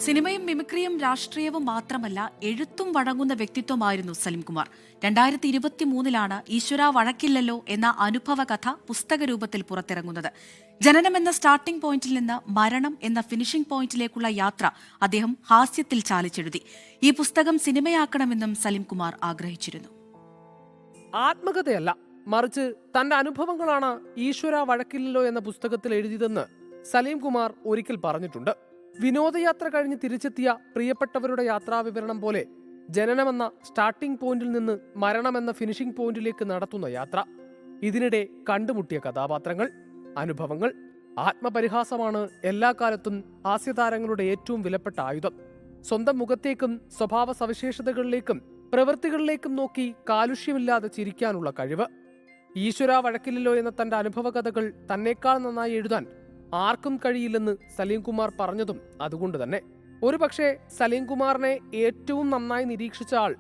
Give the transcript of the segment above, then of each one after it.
സിനിമയും മിമിക്രിയും രാഷ്ട്രീയവും മാത്രമല്ല എഴുത്തും വഴങ്ങുന്ന വ്യക്തിത്വമായിരുന്നു സലിംകുമാർ. 2023 ഈശ്വര വഴക്കില്ലല്ലോ എന്ന അനുഭവ കഥ പുസ്തക രൂപത്തിൽ പുറത്തിറങ്ങുന്നത്. ജനനം എന്ന സ്റ്റാർട്ടിംഗ് പോയിന്റിൽ നിന്ന് മരണം എന്ന ഫിനിഷിംഗ് പോയിന്റിലേക്കുള്ള യാത്ര അദ്ദേഹം ഹാസ്യത്തിൽ ചാലിച്ചെഴുതി. ഈ പുസ്തകം സിനിമയാക്കണമെന്നും സലിംകുമാർ ആഗ്രഹിച്ചിരുന്നു. ആത്മകഥയല്ല, മറിച്ച് തന്റെ അനുഭവങ്ങളാണ് ഈശ്വര വഴക്കില്ലല്ലോ എന്ന പുസ്തകത്തിൽ എഴുതിയതെന്ന് സലീംകുമാർ ഒരിക്കൽ പറഞ്ഞിട്ടുണ്ട്. വിനോദയാത്ര കഴിഞ്ഞ് തിരിച്ചെത്തിയ പ്രിയപ്പെട്ടവരുടെ യാത്രാവിവരണം പോലെ ജനനമെന്ന സ്റ്റാർട്ടിംഗ് പോയിന്റിൽ നിന്ന് മരണമെന്ന ഫിനിഷിംഗ് പോയിന്റിലേക്ക് നടത്തുന്ന യാത്ര. ഇതിനിടെ കണ്ടുമുട്ടിയ കഥാപാത്രങ്ങൾ, അനുഭവങ്ങൾ, ആത്മപരിഹാസമാണ് എല്ലാ കാലത്തും ഹാസ്യതാരങ്ങളുടെ ഏറ്റവും വിലപ്പെട്ട ആയുധം. സ്വന്തം മുഖത്തേക്കും സ്വഭാവ സവിശേഷതകളിലേക്കും പ്രവൃത്തികളിലേക്കും നോക്കി കാലുഷ്യമില്ലാതെ ചിരിക്കാനുള്ള കഴിവ്. ഈശ്വര വഴക്കില്ലല്ലോ എന്ന തന്റെ അനുഭവകഥകൾ തന്നേക്കാൾ നന്നായി എഴുതാൻ ആർക്കും കഴിയില്ലെന്ന് സലീംകുമാർ പറഞ്ഞതും അതുകൊണ്ട് തന്നെ. ഒരുപക്ഷെ സലീംകുമാറിനെ ഏറ്റവും നന്നായി നിരീക്ഷിച്ച ആൾ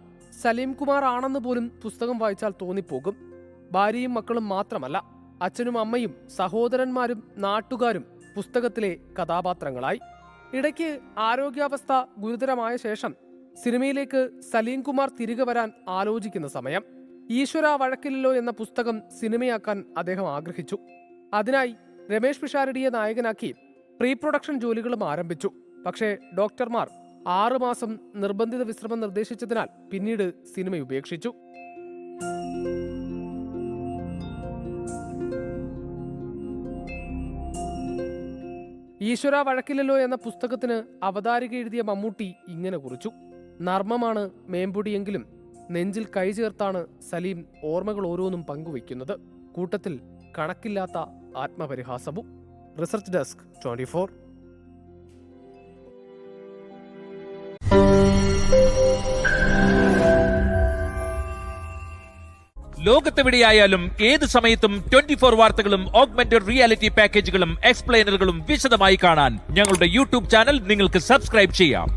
സലീംകുമാർ ആണെന്ന് പോലും പുസ്തകം വായിച്ചാൽ തോന്നിപ്പോകും. ഭാര്യയും മക്കളും മാത്രമല്ല, അച്ഛനും അമ്മയും സഹോദരന്മാരും നാട്ടുകാരും പുസ്തകത്തിലെ കഥാപാത്രങ്ങളായി. ഇടയ്ക്ക് ആരോഗ്യാവസ്ഥ ഗുരുതരമായ ശേഷം സിനിമയിലേക്ക് സലീംകുമാർ തിരികെ വരാൻ ആലോചിക്കുന്ന സമയം. ഈശ്വര വഴക്കില്ലല്ലോ എന്ന പുസ്തകം സിനിമയാക്കാൻ അദ്ദേഹം ആഗ്രഹിച്ചു. അതിനായി രമേഷ് പിഷാരടിയെ നായകനാക്കി പ്രീ പ്രൊഡക്ഷൻ ജോലികളും ആരംഭിച്ചു. പക്ഷേ ഡോക്ടർമാർ 6 മാസം നിർബന്ധിത വിശ്രമം നിർദ്ദേശിച്ചതിനാൽ പിന്നീട് സിനിമ ഉപേക്ഷിച്ചു. ഈശ്വര വഴക്കില്ലല്ലോ എന്ന പുസ്തകത്തിന് അവതാരിക എഴുതിയ മമ്മൂട്ടി ഇങ്ങനെ കുറിച്ചു: നർമ്മമാണ് മേമ്പൊടിയെങ്കിലും നെഞ്ചിൽ കൈ ചേർത്താണ് സലീം ഓർമ്മകൾ ഓരോന്നും പങ്കുവയ്ക്കുന്നത്. കൂട്ടത്തിൽ കണക്കില്ലാത്ത ആത്മപരിഹാസവും. Research desk 24. ലോകത്തെവിടെയായാലും ഏത് സമയത്തും 24 വാർത്തകളും ഓഗ്മെന്റഡ് റിയാലിറ്റി പാക്കേജുകളും എക്സ്പ്ലെയിനറുകളും വിശദമായി കാണാൻ ഞങ്ങളുടെ യൂട്യൂബ് ചാനൽ നിങ്ങൾക്ക് സബ്സ്ക്രൈബ് ചെയ്യാം.